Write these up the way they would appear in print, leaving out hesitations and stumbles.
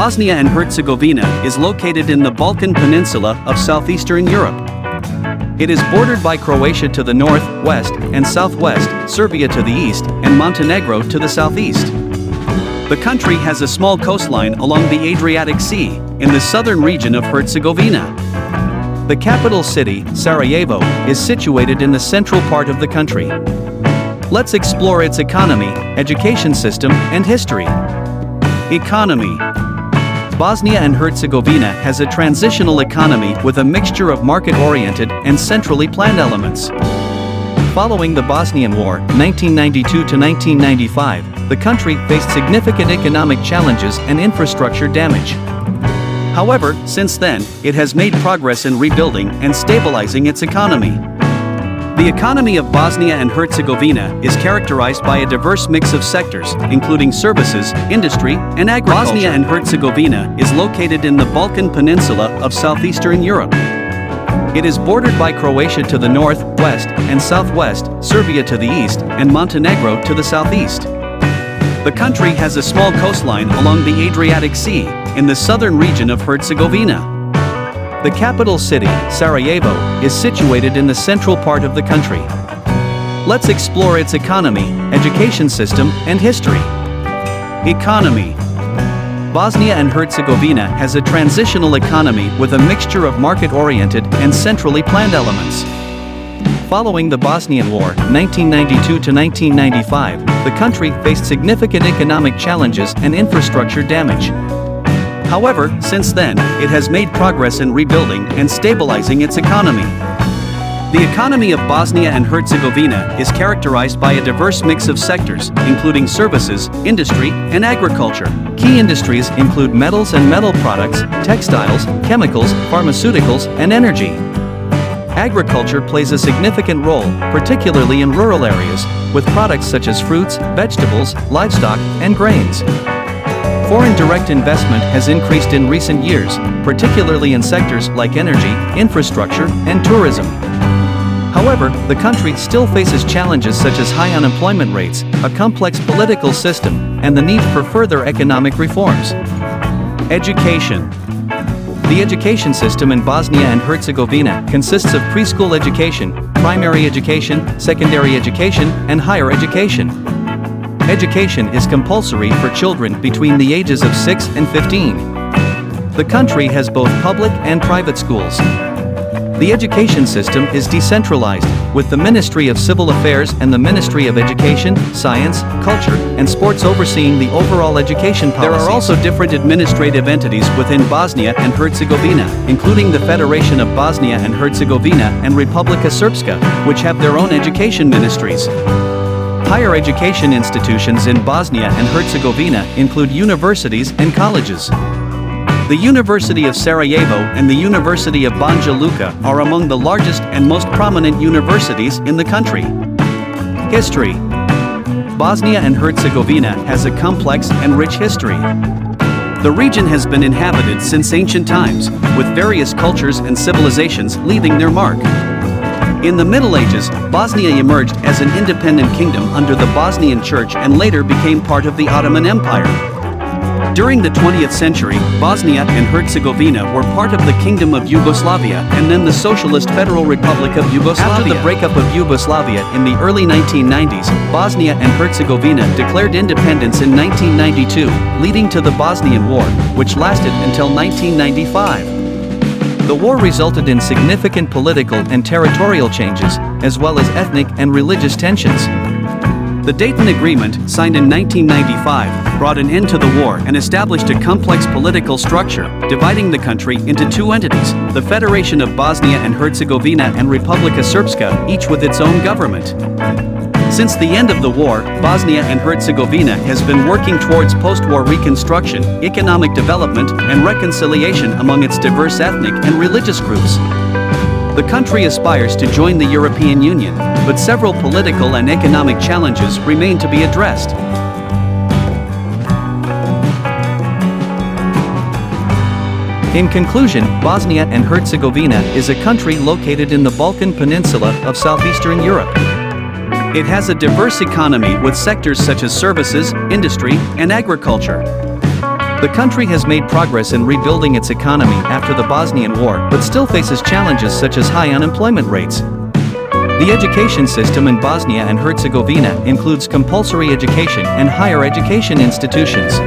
Bosnia and Herzegovina is located in the Balkan Peninsula of Southeastern Europe. It is bordered by Croatia to the north, west, and southwest, Serbia to the east, and Montenegro to the southeast. The country has a small coastline along the Adriatic Sea, in the southern region of Herzegovina. The capital city, Sarajevo, is situated in the central part of the country. Let's explore its economy, education system, and history. Economy. Bosnia and Herzegovina has a transitional economy with a mixture of market-oriented and centrally planned elements. Following the Bosnian War, 1992 to 1995, the country faced significant economic challenges and infrastructure damage. However, since then, it has made progress in rebuilding and stabilizing its economy. The economy of Bosnia and Herzegovina is characterized by a diverse mix of sectors, including services, industry, and agriculture. Bosnia and Herzegovina is located in the Balkan Peninsula of Southeastern Europe. It is bordered by Croatia to the north, west, and southwest, Serbia to the east, and Montenegro to the southeast. The country has a small coastline along the Adriatic Sea, in the southern region of Herzegovina. The capital city, Sarajevo, is situated in the central part of the country. Let's explore its economy, education system, and history. Economy. Bosnia and Herzegovina has a transitional economy with a mixture of market-oriented and centrally planned elements. Following the Bosnian War, 1992 to 1995, the country faced significant economic challenges and infrastructure damage. However, since then, it has made progress in rebuilding and stabilizing its economy. The economy of Bosnia and Herzegovina is characterized by a diverse mix of sectors, including services, industry, and agriculture. Key industries include metals and metal products, textiles, chemicals, pharmaceuticals, and energy. Agriculture plays a significant role, particularly in rural areas, with products such as fruits, vegetables, livestock, and grains. Foreign direct investment has increased in recent years, particularly in sectors like energy, infrastructure, and tourism. However, the country still faces challenges such as high unemployment rates, a complex political system, and the need for further economic reforms. Education. The education system in Bosnia and Herzegovina consists of preschool education, primary education, secondary education, and higher education. Education is compulsory for children between the ages of 6 and 15. The country has both public and private schools. The education system is decentralized, with the Ministry of Civil Affairs and the Ministry of Education, Science, Culture, and Sports overseeing the overall education policies. There are also different administrative entities within Bosnia and Herzegovina, including the Federation of Bosnia and Herzegovina and Republika Srpska, which have their own education ministries. Higher education institutions in Bosnia and Herzegovina include universities and colleges. The University of Sarajevo and the University of Banja Luka are among the largest and most prominent universities in the country. History. Bosnia and Herzegovina has a complex and rich history. The region has been inhabited since ancient times, with various cultures and civilizations leaving their mark. In the Middle Ages, Bosnia emerged as an independent kingdom under the Bosnian Church and later became part of the Ottoman Empire. During the 20th century, Bosnia and Herzegovina were part of the Kingdom of Yugoslavia and then the Socialist Federal Republic of Yugoslavia. After the breakup of Yugoslavia in the early 1990s, Bosnia and Herzegovina declared independence in 1992, leading to the Bosnian War, which lasted until 1995. The war resulted in significant political and territorial changes, as well as ethnic and religious tensions. The Dayton Agreement, signed in 1995, brought an end to the war and established a complex political structure, dividing the country into two entities, the Federation of Bosnia and Herzegovina and Republika Srpska, each with its own government. Since the end of the war, Bosnia and Herzegovina has been working towards post-war reconstruction, economic development, and reconciliation among its diverse ethnic and religious groups. The country aspires to join the European Union, but several political and economic challenges remain to be addressed. In conclusion, Bosnia and Herzegovina is a country located in the Balkan Peninsula of Southeastern Europe. It has a diverse economy with sectors such as services, industry, and agriculture. The country has made progress in rebuilding its economy after the Bosnian War, but still faces challenges such as high unemployment rates. The education system in Bosnia and Herzegovina includes compulsory education and higher education institutions.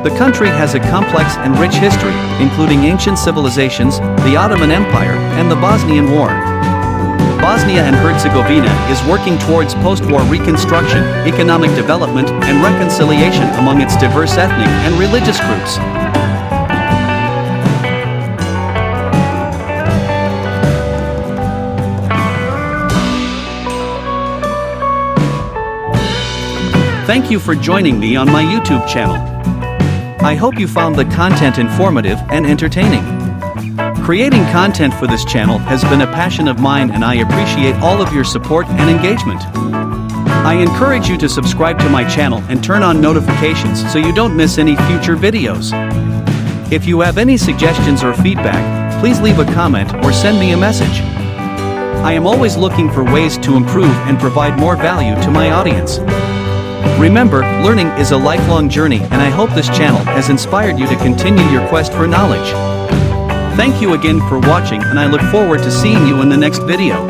The country has a complex and rich history, including ancient civilizations, the Ottoman Empire, and the Bosnian War. Bosnia and Herzegovina is working towards post-war reconstruction, economic development, and reconciliation among its diverse ethnic and religious groups. Thank you for joining me on my YouTube channel. I hope you found the content informative and entertaining. Creating content for this channel has been a passion of mine, and I appreciate all of your support and engagement. I encourage you to subscribe to my channel and turn on notifications so you don't miss any future videos. If you have any suggestions or feedback, please leave a comment or send me a message. I am always looking for ways to improve and provide more value to my audience. Remember, learning is a lifelong journey, and I hope this channel has inspired you to continue your quest for knowledge. Thank you again for watching, and I look forward to seeing you in the next video.